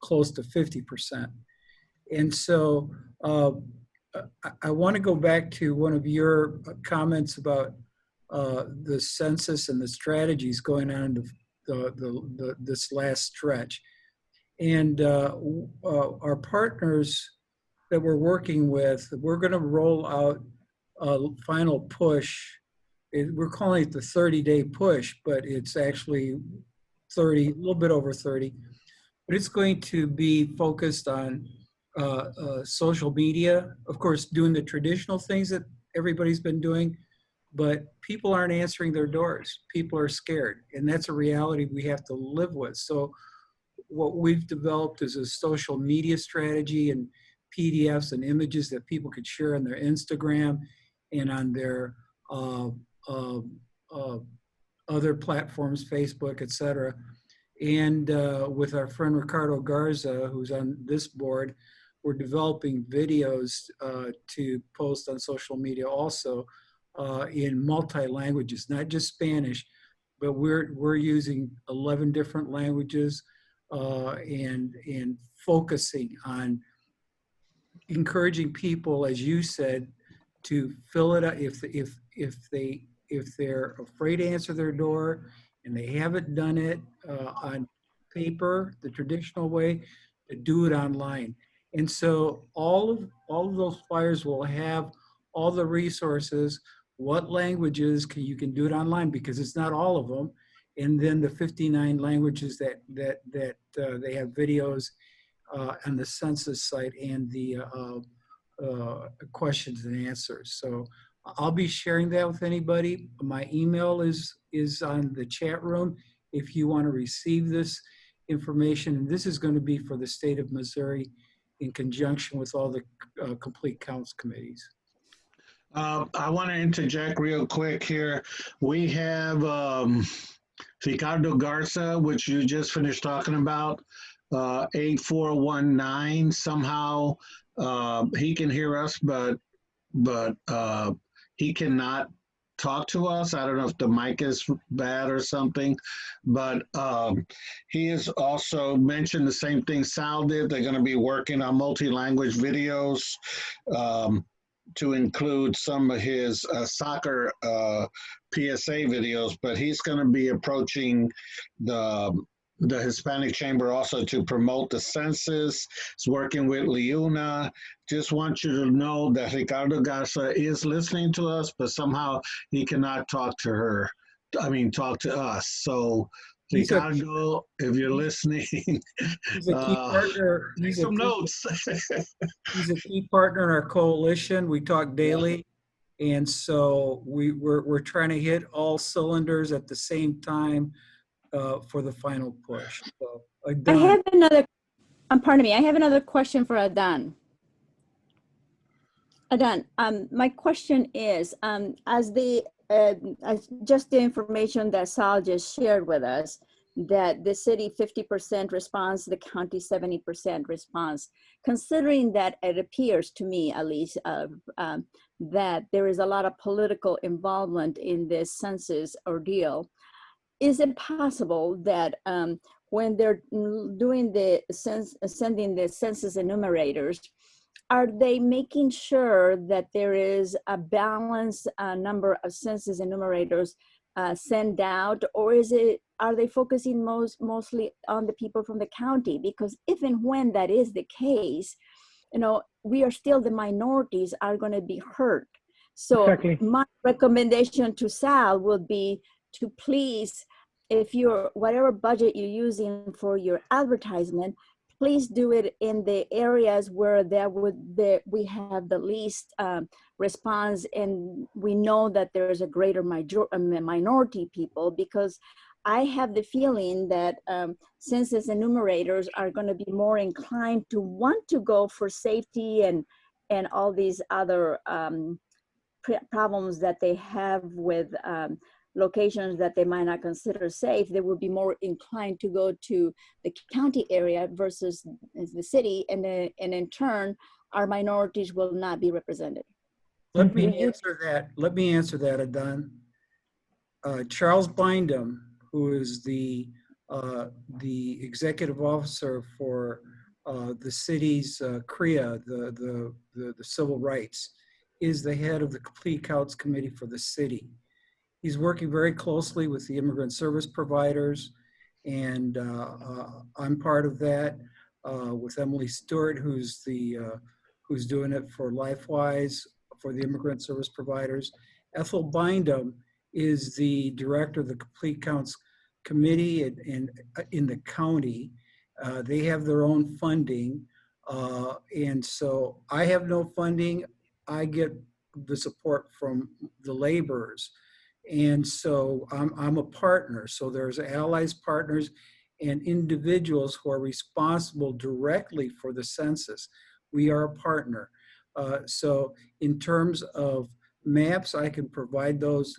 close to 50%. And so I want to go back to one of your comments about the census and the strategies going on in this last stretch. And our partners that we're working with, we're going to roll out a final push. We're calling it the 30-day push, but it's actually 30, a little bit over 30. But it's going to be focused on social media, of course, doing the traditional things that everybody's been doing, but people aren't answering their doors. People are scared, and that's a reality we have to live with. So what we've developed is a social media strategy and PDFs and images that people could share on their Instagram and on their other platforms, Facebook, et cetera. And with our friend Ricardo Garza, who's on this board, we're developing videos to post on social media also in multi-languages, not just Spanish, but we're using 11 different languages and focusing on encouraging people, as you said, to fill it out if they're afraid to answer their door and they haven't done it on paper the traditional way, to do it online. And so all of those flyers will have all the resources, what languages you can do it online, because it's not all of them, and then the 59 languages that they have videos on the census site and the questions and answers. So I'll be sharing that with anybody. My email is on the chat room if you want to receive this information. And this is going to be for the state of Missouri in conjunction with all the complete counts committees. I want to interject real quick here. We have Ricardo Garza, which you just finished talking about, 8419. Somehow he can hear us, but he cannot talk to us. I don't know if the mic is bad or something, but he has also mentioned the same thing Sal did. They're going to be working on multi-language videos to include some of his soccer PSA videos, but he's going to be approaching the Hispanic Chamber also to promote the census. He's working with Liuna. Just want you to know that Ricardo Garza is listening to us, but somehow he cannot talk to her. Talk to us. So Ricardo, if you're listening, He's a key partner. take some notes. He's a key partner in our coalition. We talk daily. And so we're trying to hit all cylinders at the same time for the final push. So, I have another, pardon me, I have another question for Adan. Adan, my question is, as just the information that Sal just shared with us, that the city 50% response, the county 70% response, considering that it appears to me, at least, that there is a lot of political involvement in this census ordeal, is it possible that when they're doing the sending the census enumerators, are they making sure that there is a balanced number of census enumerators sent out, or are they focusing mostly on the people from the county? Because if and when that is the case, you know, we are still, the minorities are going to be hurt. So exactly. My recommendation to Sal would be to please, if you're, whatever budget you're using for your advertisement, please do it in the areas where we have the least response, and we know that there is a greater minority people, because I have the feeling that census enumerators are going to be more inclined to want to go for safety and all these other problems that they have with locations that they might not consider safe. They would be more inclined to go to the county area versus the city, and in turn, our minorities will not be represented. Let me answer that. Let me answer that, Adan. Charles Bindum, who is the executive officer for the city's CREA, the civil rights, is the head of the Complete Counts Committee for the city. He's working very closely with the immigrant service providers, and I'm part of that with Emily Stewart, who's doing it for LifeWise for the immigrant service providers. Ethel Bindum is the director of the Complete Counts Committee in the county. They have their own funding, and so I have no funding. I get the support from the laborers. And so I'm a partner. So there's allies, partners, and individuals who are responsible directly for the census. We are a partner. So in terms of maps, I can provide those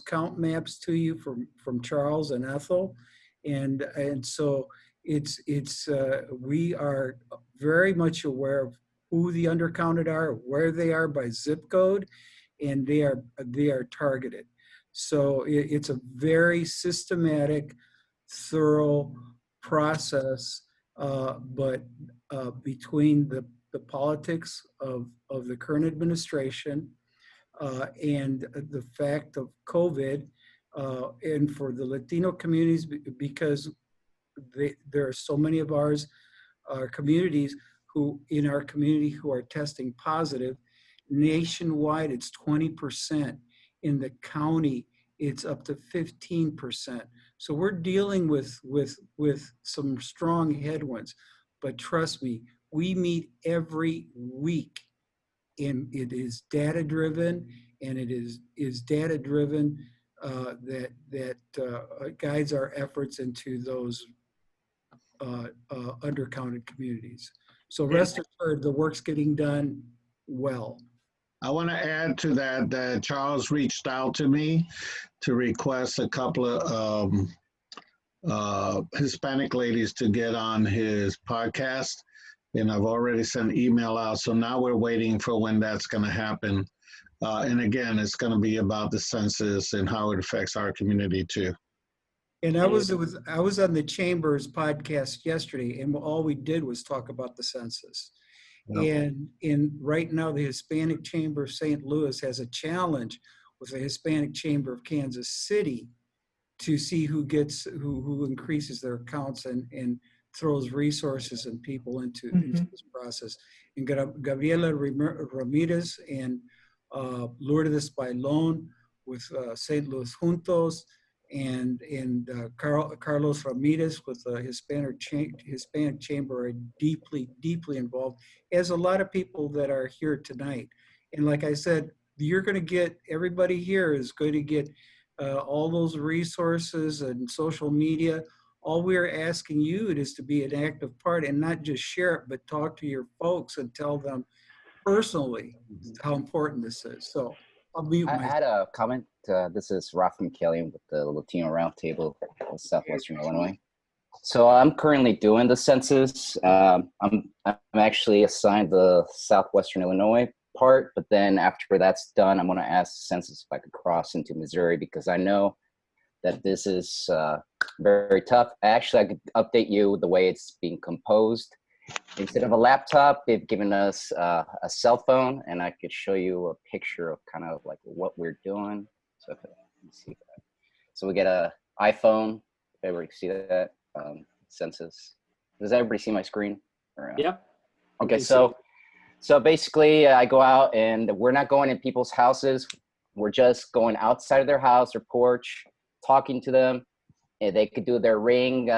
count maps to you from Charles and Ethel. And so we are very much aware of who the undercounted are, where they are by zip code, and they are targeted. So it's a very systematic, thorough process, but between the politics of the current administration and the fact of COVID, and for the Latino communities, because there are so many of our communities who are testing positive. Nationwide, it's 20%. In the county, it's up to 15%. So we're dealing with some strong headwinds. But trust me, we meet every week, and it is data driven, and it is data driven that guides our efforts into those undercounted communities. So rest assured, the work's getting done well. I want to add to that Charles reached out to me to request a couple of Hispanic ladies to get on his podcast, and I've already sent email out. So now we're waiting for when that's going to happen. And again, it's going to be about the census and how it affects our community too. And I was on the Chamber's podcast yesterday, and all we did was talk about the census. And right now, the Hispanic Chamber of St. Louis has a challenge with the Hispanic Chamber of Kansas City to see who increases their accounts and throws resources and people into this process. And Gabriela Ramirez and Lourdes Bailon with St. Louis Juntos, and Carlos Ramirez with the Hispanic Chamber are deeply, deeply involved, as a lot of people that are here tonight. And like I said, you're going to get, everybody here is going to get all those resources and social media. All we're asking you is to be an active part and not just share it, but talk to your folks and tell them personally how important this is. So I'll mute I myself. had a comment. This is Rafa McKellian with the Latino Roundtable of Southwestern Illinois. So I'm currently doing the census. I'm actually assigned the Southwestern Illinois part, but then after that's done, I'm going to ask the census if I could cross into Missouri, because I know that this is very tough. Actually, I could update you the way it's being composed. Instead of a laptop, they've given us a cell phone, and I could show you a picture of kind of like what we're doing. So if let me see that. So we get a iPhone. If everybody can see that census. Does everybody see my screen? Or, Yep. Okay, so basically, I go out, and we're not going in people's houses. We're just going outside of their house or porch, talking to them. And they could do their Ring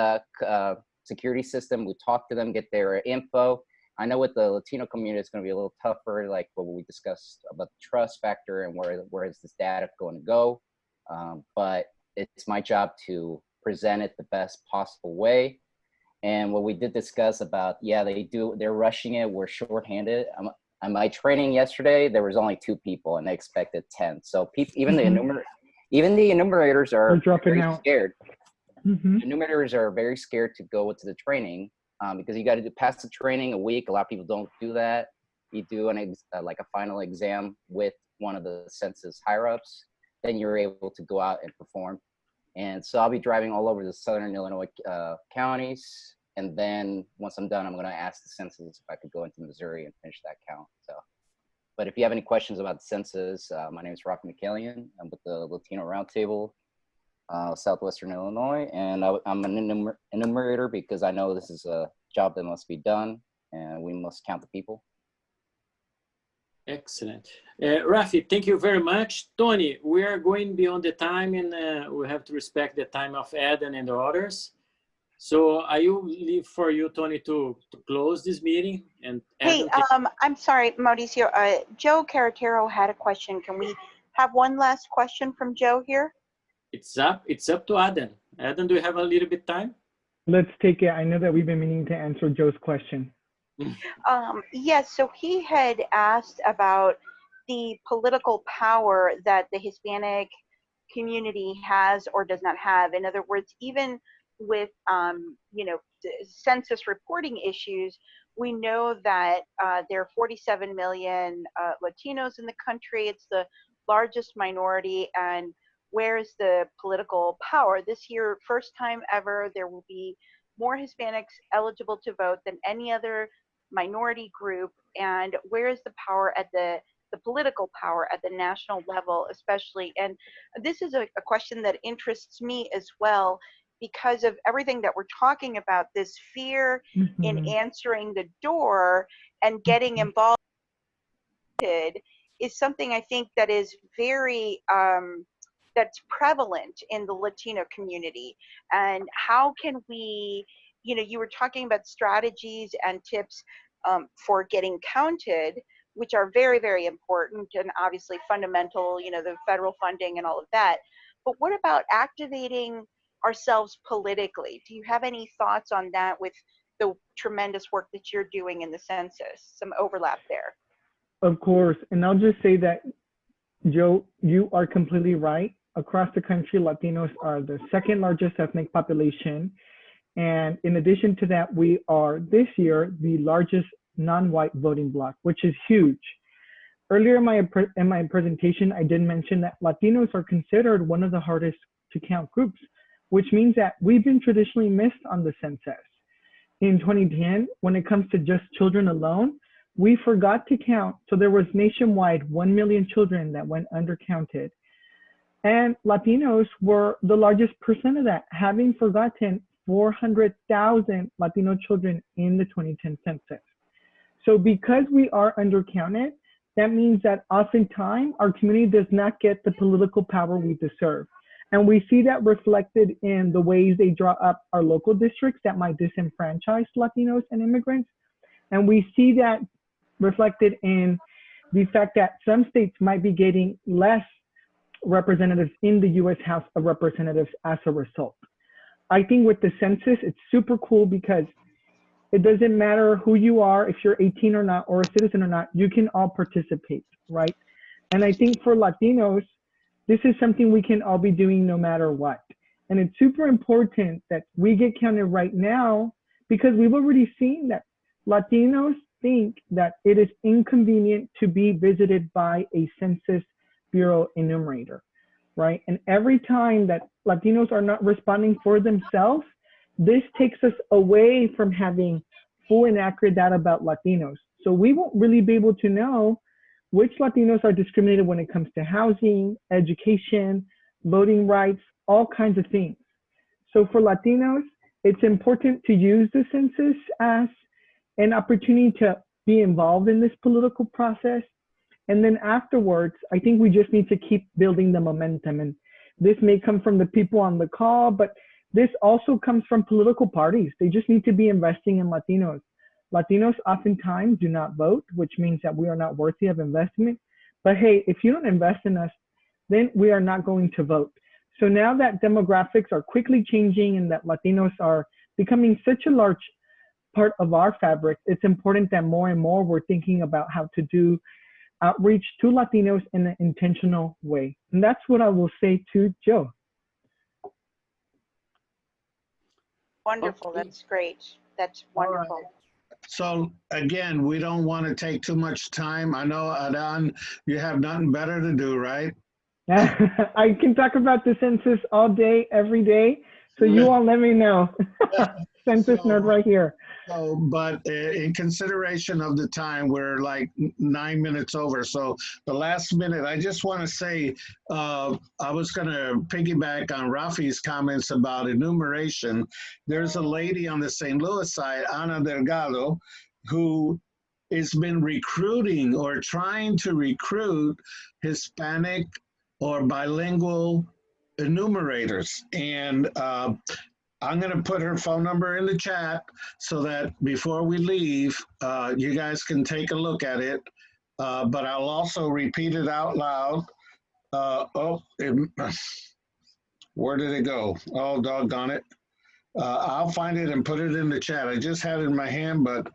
security system. We talk to them, get their info. I know with the Latino community, it's going to be a little tougher, like what we discussed about the trust factor and where is this data going to go. But it's my job to present it the best possible way. And what we did discuss about, yeah, they're rushing it. We're shorthanded. On my training yesterday, there was only 2 people and they expected 10. So even the enumerators are very scared. Enumerators are very scared to go into the training because you got to pass the training a week. A lot of people don't do that. You do like a final exam with one of the census higher ups, then you're able to go out and perform. And so I'll be driving all over the Southern Illinois counties. And then once I'm done, I'm going to ask the census if I could go into Missouri and finish that count. So, but if you have any questions about the census, my name is Rafa McKellian. I'm with the Latino Roundtable, Southwestern Illinois, and I'm an enumerator because I know this is a job that must be done and we must count the people. Excellent. Rafi, thank you very much. Tony, we are going beyond the time and we have to respect the time of Eden and the others. So I will leave for you, Tony, to close this meeting. And hey, I'm sorry, Mauricio. Joe Carretero had a question. Can we have one last question from Joe here? It's up to Adam. Adam, do you have a little bit time? Let's take it. I know that we've been meaning to answer Joe's question. Yes, so he had asked about the political power that the Hispanic community has or does not have. In other words, even with census reporting issues, we know that there are 47 million Latinos in the country. It's the largest minority, and where's the political power? This year, first time ever, there will be more Hispanics eligible to vote than any other minority group. And where is the power at the political power at the national level, especially? And this is a question that interests me as well, because of everything that we're talking about, this fear in answering the door and getting involved is something I think that is very, that's prevalent in the Latino community. And how can we, you were talking about strategies and tips for getting counted, which are very, very important and obviously fundamental, the federal funding and all of that. But what about activating ourselves politically? Do you have any thoughts on that with the tremendous work that you're doing in the census? Some overlap there. Of course, and I'll just say that, Joe, you are completely right. Across the country, Latinos are the second largest ethnic population. And in addition to that, we are this year the largest non-white voting bloc, which is huge. Earlier in my presentation, I did mention that Latinos are considered one of the hardest to count groups, which means that we've been traditionally missed on the census. In 2010, when it comes to just children alone, we forgot to count. So there was nationwide 1 million children that went undercounted. And Latinos were the largest percent of that, having forgotten 400,000 Latino children in the 2010 census. So because we are undercounted, that means that oftentimes our community does not get the political power we deserve. And we see that reflected in the ways they draw up our local districts that might disenfranchise Latinos and immigrants. And we see that reflected in the fact that some states might be getting less representatives in the U.S. House of Representatives as a result. I think with the census, it's super cool because it doesn't matter who you are, if you're 18 or not, or a citizen or not, you can all participate, right? And I think for Latinos, this is something we can all be doing no matter what. And it's super important that we get counted right now because we've already seen that Latinos think that it is inconvenient to be visited by a Census Bureau enumerator, right? And every time that Latinos are not responding for themselves, this takes us away from having full and accurate data about Latinos. So we won't really be able to know which Latinos are discriminated when it comes to housing, education, voting rights, all kinds of things. So for Latinos, it's important to use the census as an opportunity to be involved in this political process. And then afterwards, I think we just need to keep building the momentum. And this may come from the people on the call, but this also comes from political parties. They just need to be investing in Latinos. Latinos oftentimes do not vote, which means that we are not worthy of investment. But hey, if you don't invest in us, then we are not going to vote. So now that demographics are quickly changing and that Latinos are becoming such a large part of our fabric, it's important that more and more we're thinking about how to do outreach to Latinos in an intentional way. And that's what I will say to Joe. Wonderful. That's great. That's wonderful. So again, we don't want to take too much time. I know, Adan, you have nothing better to do, right? I can talk about the census all day, every day. So you all let me know. Census nerd right here. So, but in consideration of the time, we're like 9 minutes over. So the last minute, I just want to say, I was going to piggyback on Rafi's comments about enumeration. There's a lady on the St. Louis side, Ana Delgado, who has been recruiting or trying to recruit Hispanic or bilingual enumerators. And I'm going to put her phone number in the chat so that before we leave, you guys can take a look at it. But I'll also repeat it out loud. Where did it go? Oh, doggone it. I'll find it and put it in the chat. I just had it in my hand, but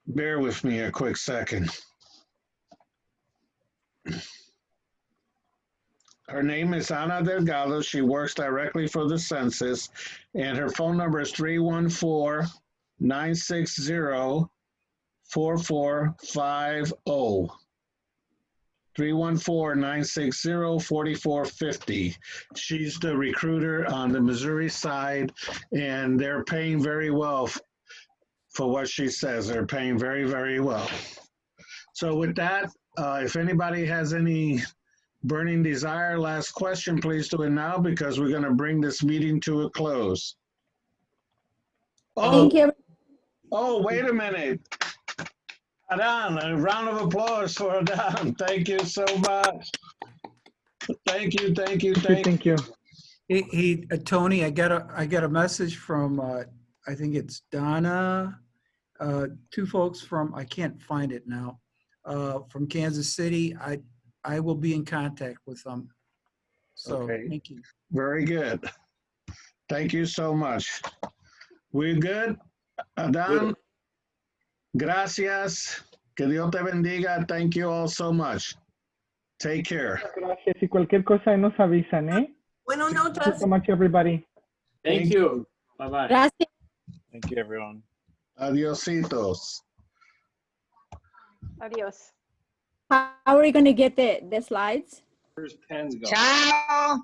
bear with me a quick second. Her name is Ana Delgado. She works directly for the census, and her phone number is 314-960-4450. 314-960-4450. She's the recruiter on the Missouri side, and they're paying very well for what she says. They're paying very, very well. So with that, if anybody has any burning desire, last question, please do it now because we're going to bring this meeting to a close. Thank you. Oh, wait a minute. Adan, a round of applause for Adan. Thank you so much. Thank you. Thank you. Hey, Tony, I got a message from I think it's Donna, two folks from, I can't find it now, from Kansas City. I will be in contact with them. So Okay. Thank you. Very good. Thank you so much. We're good? Adan? Gracias. Que Dios te bendiga. Thank you all so much. Take care. Gracias. Y cualquier cosa nos avisan, ¿eh? Buenas Thank you noches. so much, everybody. Thank you. Bye-bye. Gracias. Thank you, everyone. Adiositos. Adios. How are we going to get the slides? Where's pens go? Ciao.